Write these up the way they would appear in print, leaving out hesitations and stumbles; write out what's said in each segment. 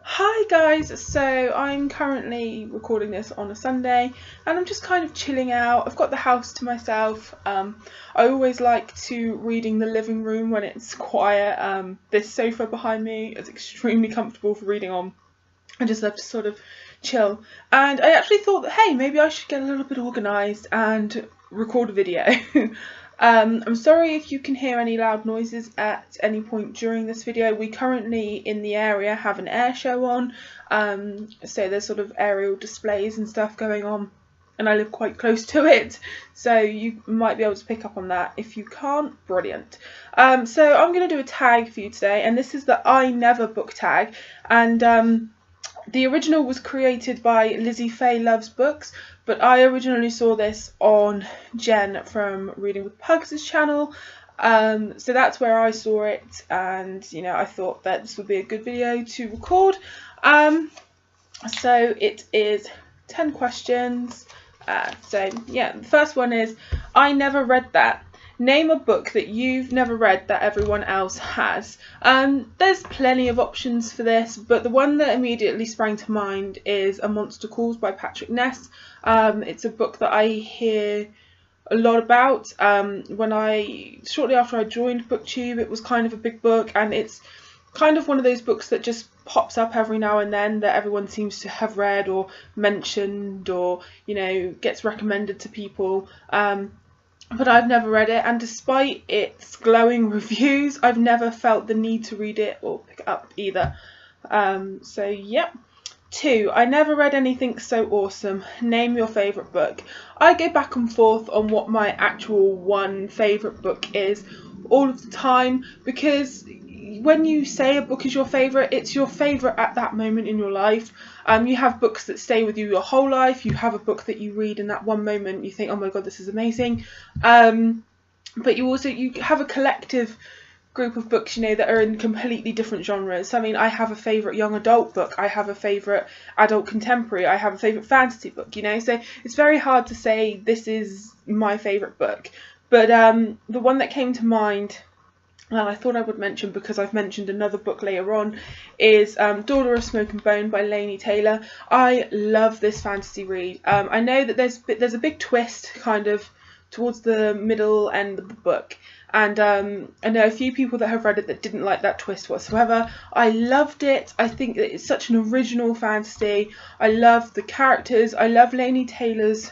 Hi guys, so I'm currently recording this on a Sunday and I'm just kind of chilling out. I've got the house to myself. I always like to read in the living room when it's quiet. This sofa behind me is extremely comfortable for reading on. I just love to sort of chill, and I actually thought that, hey, maybe I should get a little bit organised and record a video. I'm sorry if you can hear any loud noises at any point during this video. We currently in the area have an air show on, so there's sort of aerial displays and stuff going on, and I live quite close to it, so you might be able to pick up on that. If you can't, brilliant. So I'm going to do a tag for you today, and this is the I Never book tag, and the original was created by Lizzie Faye Loves Books, but I originally saw this on Jen from Reading with Pugs' channel, so that's where I saw it, and you know, I thought that this would be a good video to record. So it is 10 questions. So yeah, the first one is, I never read that. Name a book that you've never read that everyone else has. There's plenty of options for this, but the one that immediately sprang to mind is A Monster Calls by Patrick Ness. It's a book that I hear a lot about. Shortly after I joined BookTube, it was kind of a big book, and it's kind of one of those books that just pops up every now and then that everyone seems to have read or mentioned, or you know, gets recommended to people. But I've never read it, and despite its glowing reviews, I've never felt the need to read it or pick it up either. So yeah. 2. I never read anything so awesome. Name your favourite book. I go back and forth on what my actual one favourite book is all of the time, because when you say a book is your favourite, it's your favourite at that moment in your life. You have books that stay with you your whole life. You have a book that you read in that one moment, you think, oh my god, this is amazing. But you have a collective group of books, you know, that are in completely different genres. I mean, I have a favourite young adult book, I have a favourite adult contemporary, I have a favourite fantasy book, you know, so it's very hard to say this is my favourite book. But the one that came to mind, and I thought I would mention because I've mentioned another book later on, is Daughter of Smoke and Bone by Laini Taylor. I love this fantasy read. I know that there's a big twist kind of towards the middle end of the book, and I know a few people that have read it that didn't like that twist whatsoever. I loved it. I think that it's such an original fantasy. I love the characters. I love Laini Taylor's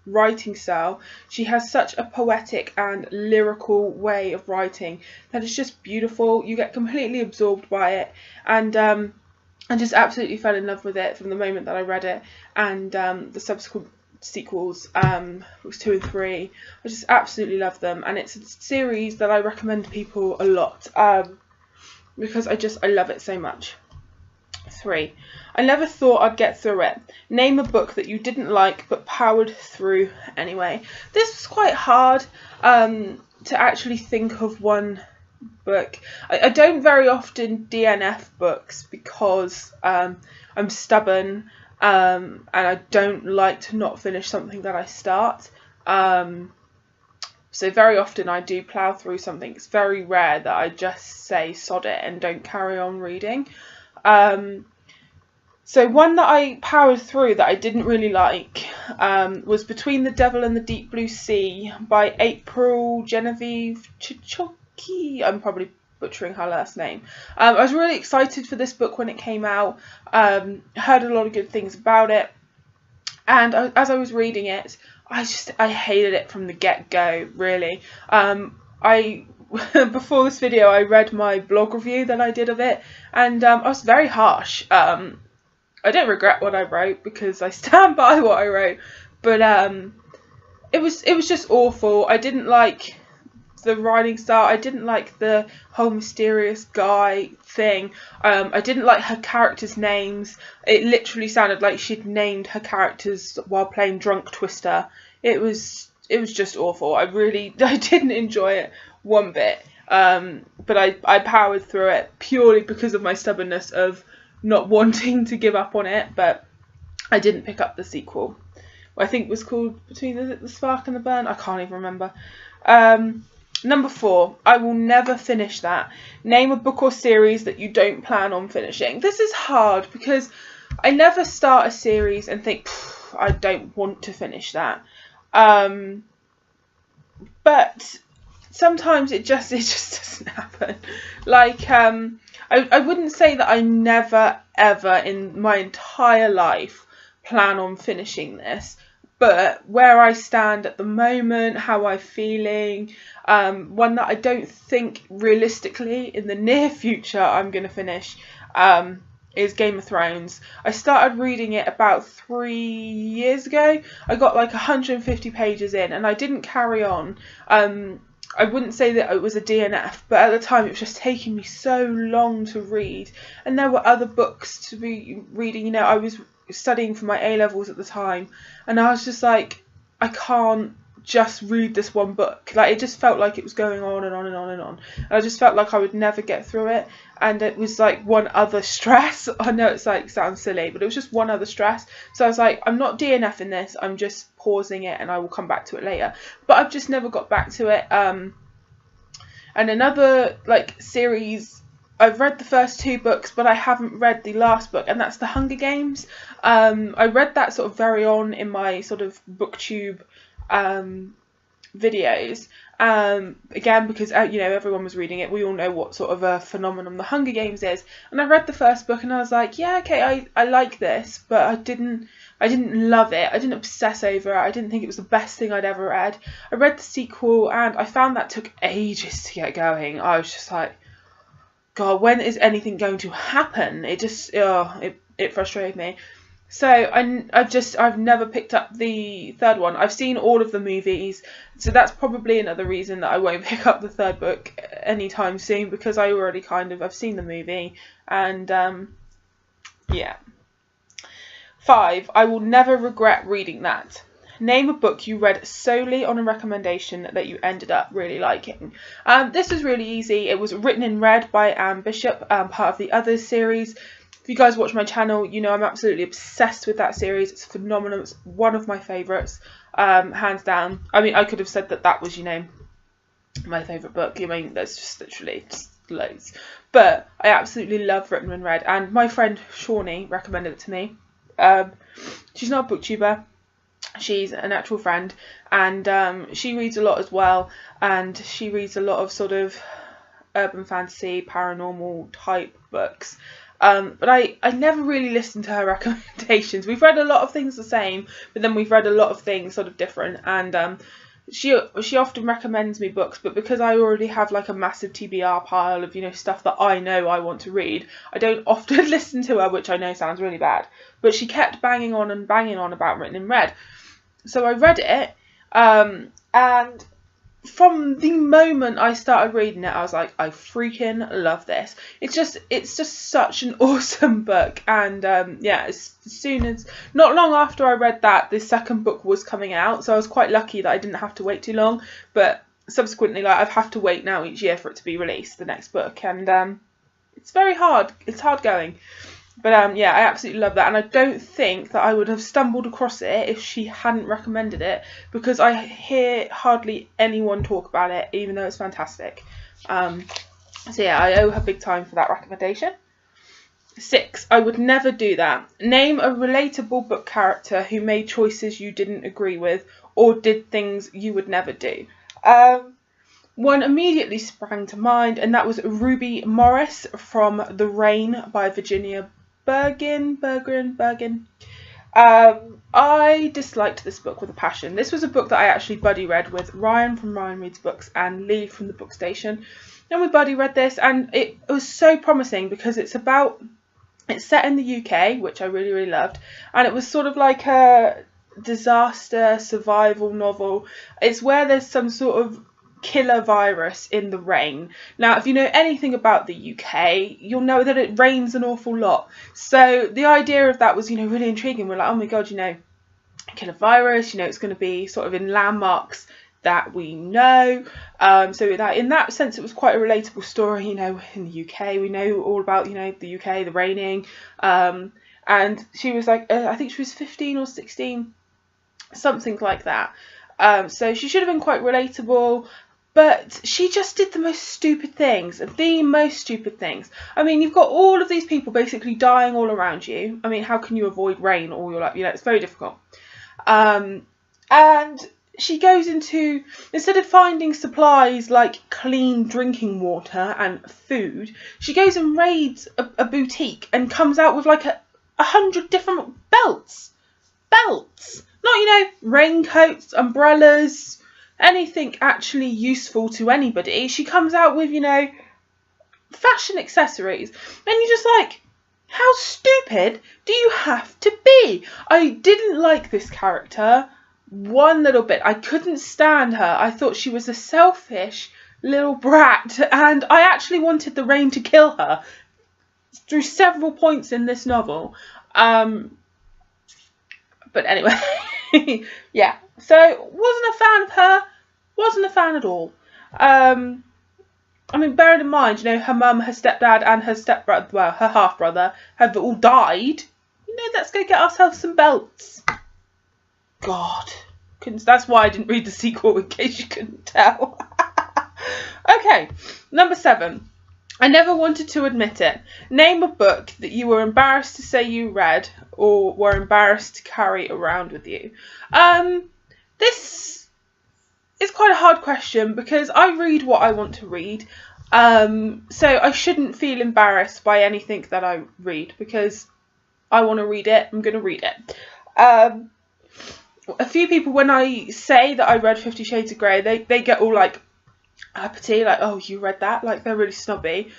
writing style. She has such a poetic and lyrical way of writing that is just beautiful. You get completely absorbed by it, and I just absolutely fell in love with it from the moment that I read it, and the subsequent sequels, was 2 and 3. I just absolutely love them, and it's a series that I recommend to people a lot, because I love it so much. 3. I never thought I'd get through it. Name a book that you didn't like but powered through anyway. This was quite hard to actually think of one book. I don't very often DNF books because I'm stubborn, and I don't like to not finish something that I start. So very often I do plough through something. It's very rare that I just say sod it and don't carry on reading. So one that I powered through that I didn't really like was Between the Devil and the Deep Blue Sea by April Genevieve Chichoki. I'm probably butchering her last name. I was really excited for this book when it came out. Heard a lot of good things about it, and as I was reading it, I hated it from the get-go, really. Before this video, I read my blog review that I did of it, and I was very harsh. I don't regret what I wrote because I stand by what I wrote, but it was just awful. I didn't like the writing style. I didn't like the whole mysterious guy thing. I didn't like her characters' names. It literally sounded like she'd named her characters while playing Drunk Twister. It was just awful. I didn't enjoy it one bit. But I powered through it purely because of my stubbornness of not wanting to give up on it. But I didn't pick up the sequel. I think it was called Between the Spark and the Burn. I can't even remember. Number 4, I will never finish that. Name a book or series that you don't plan on finishing. This is hard because I never start a series and think, I don't want to finish that. But sometimes it just doesn't happen. Like, I wouldn't say that I never, ever in my entire life plan on finishing this. But where I stand at the moment, how I'm feeling, one that I don't think realistically in the near future I'm going to finish is Game of Thrones. I started reading it about 3 years ago. I got like 150 pages in and I didn't carry on. I wouldn't say that it was a DNF, but at the time it was just taking me so long to read. And there were other books to be reading. You know, I was studying for my A-levels at the time and I was just like, I can't just read this one book. Like, it just felt like it was going on and on and on and on. And I just felt like I would never get through it. And it was like one other stress. I know it's like sounds silly, but it was just one other stress. So I was like, I'm not DNFing this. I'm just pausing it and I will come back to it later. But I've just never got back to it. And another like series, I've read the first 2 books, but I haven't read the last book, and that's The Hunger Games. I read that sort of very on in my sort of booktube videos. Again, because you know, everyone was reading it. We all know what sort of a phenomenon The Hunger Games is. And I read the first book and I was like, yeah, okay, I like this, but I didn't love it. I didn't obsess over it. I didn't think it was the best thing I'd ever read. I read the sequel and I found that took ages to get going. I was just like, God, when is anything going to happen? It just, it frustrated me. So I've never picked up the third one. I've seen all of the movies, so that's probably another reason that I won't pick up the third book anytime soon, because I already I've seen the movie, and yeah. 5, I will never regret reading that. Name a book you read solely on a recommendation that you ended up really liking. This was really easy. It was Written in Red by Anne Bishop, part of the Others series. If you guys watch my channel, you know I'm absolutely obsessed with that series. It's phenomenal. It's one of my favourites, hands down. I mean, I could have said that was, you know, my favourite book. I mean, there's just literally just loads. But I absolutely love Written in Red. And my friend Shawnee recommended it to me. She's not a booktuber. She's an actual friend, and she reads a lot as well, and she reads a lot of sort of urban fantasy, paranormal type books. But I never really listened to her recommendations. We've read a lot of things the same, but then we've read a lot of things sort of different, and she often recommends me books, but because I already have like a massive TBR pile of, you know, stuff that I know I want to read, I don't often listen to her, which I know sounds really bad. But she kept banging on about Written in Red. So I read it, and from the moment I started reading it, I was like, I freaking love this. It's just such an awesome book, and yeah, not long after I read that, the second book was coming out, so I was quite lucky that I didn't have to wait too long. But subsequently, like, I've have to wait now each year for it to be released, the next book, and it's very hard. It's hard going. But yeah, I absolutely love that, and I don't think that I would have stumbled across it if she hadn't recommended it, because I hear hardly anyone talk about it, even though it's fantastic. So yeah, I owe her big time for that recommendation. 6, I would never do that. Name a relatable book character who made choices you didn't agree with, or did things you would never do. One immediately sprang to mind, and that was Ruby Morris from The Rain by Virginia Bergin. I disliked this book with a passion. This was a book that I actually buddy read with Ryan from Ryan Reads Books and Lee from the Book Station, and we buddy read this, and it was so promising because it's set in the UK, which I really, really loved, and it was sort of like a disaster survival novel. It's where there's some sort of killer virus in the rain. Now, if you know anything about the UK, you'll know that it rains an awful lot. So the idea of that was, you know, really intriguing. We're like, oh my God, you know, killer virus, you know, it's going to be sort of in landmarks that we know. So that in that sense, it was quite a relatable story. You know, in the UK, we know all about, you know, the UK, the raining. And she was like, I think she was 15 or 16, something like that. So she should have been quite relatable. But she just did the most stupid things. I mean, you've got all of these people basically dying all around you. I mean, how can you avoid rain all your life? You know, it's very difficult. And she goes into, instead of finding supplies like clean drinking water and food, she goes and raids a boutique and comes out with like 100 different belts. Not, you know, raincoats, umbrellas, anything actually useful to anybody. She comes out with, you know, fashion accessories. And you're just like, how stupid do you have to be? I didn't like this character one little bit. I couldn't stand her. I thought she was a selfish little brat, and I actually wanted the rain to kill her through several points in this novel. But anyway, yeah. So wasn't a fan of her. Wasn't a fan at all. I mean, bearing in mind, you know, her mum, her stepdad, and her stepbrother, well, her half brother, have all died. You know, let's go get ourselves some belts. God, that's why I didn't read the sequel, in case you couldn't tell. Okay, number 7. I never wanted to admit it. Name a book that you were embarrassed to say you read or were embarrassed to carry around with you. This is quite a hard question because I read what I want to read. So I shouldn't feel embarrassed by anything that I read because I want to read it. I'm going to read it. A few people, when I say that I read 50 Shades of Grey, they get all like uppity, like, oh, you read that? Like, they're really snobby.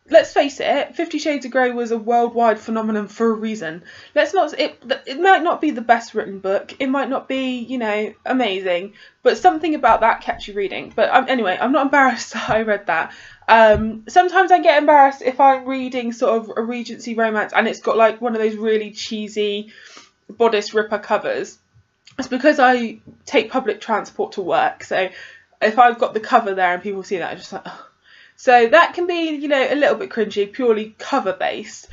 Let's face it, 50 Shades of Grey was a worldwide phenomenon for a reason. It might not be the best written book. It might not be, you know, amazing. But something about that kept you reading. But anyway, I'm not embarrassed that I read that. Sometimes I get embarrassed if I'm reading sort of a Regency romance and it's got like one of those really cheesy bodice ripper covers. It's because I take public transport to work. So if I've got the cover there and people see that, I'm just like, oh. So that can be, you know, a little bit cringy, purely cover based.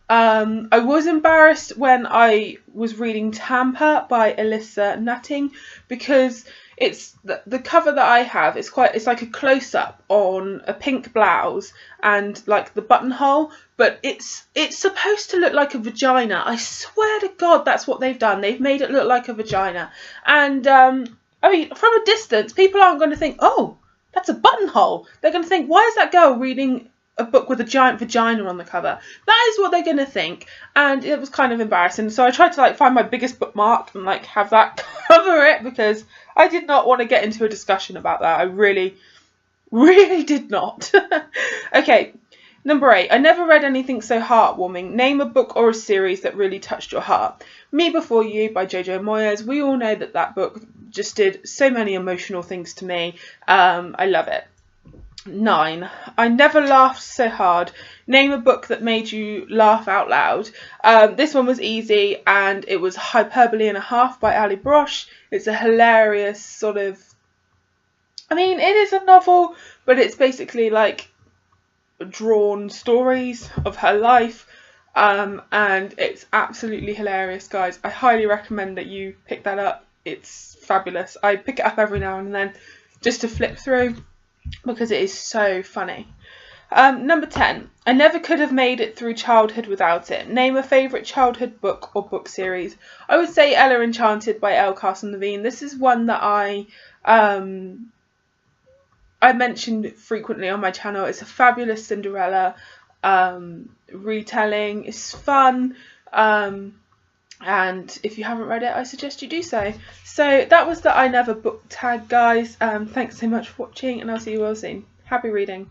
I was embarrassed when I was reading Tampa by Alyssa Nutting because it's the cover that I have. It's like a close up on a pink blouse and like the buttonhole, but it's supposed to look like a vagina. I swear to God, that's what they've done. They've made it look like a vagina. And I mean, from a distance, people aren't going to think, oh, that's a buttonhole. They're going to think, why is that girl reading a book with a giant vagina on the cover? That is what they're going to think. And it was kind of embarrassing. So I tried to like find my biggest bookmark and like have that cover it because I did not want to get into a discussion about that. I really, really did not. Okay, number 8. I never read anything so heartwarming. Name a book or a series that really touched your heart. Me Before You by Jojo Moyes. We all know that book just did so many emotional things to me. I love it. 9. I never laughed so hard. Name a book that made you laugh out loud. This one was easy, and it was Hyperbole and a Half by Ali Brosh. It's a hilarious sort of, I mean, it is a novel, but it's basically like drawn stories of her life. And it's absolutely hilarious, guys. I highly recommend that you pick that up. It's fabulous. I pick it up every now and then just to flip through because it is so funny. Number 10. I never could have made it through childhood without it. Name a favourite childhood book or book series. I would say Ella Enchanted by Elle Carson-Levine. This is one that I mentioned frequently on my channel. It's a fabulous Cinderella retelling. It's fun. And if you haven't read it, I suggest you do so. So that was the I Never book tag, guys. Thanks so much for watching, and I'll see you all soon. Happy reading.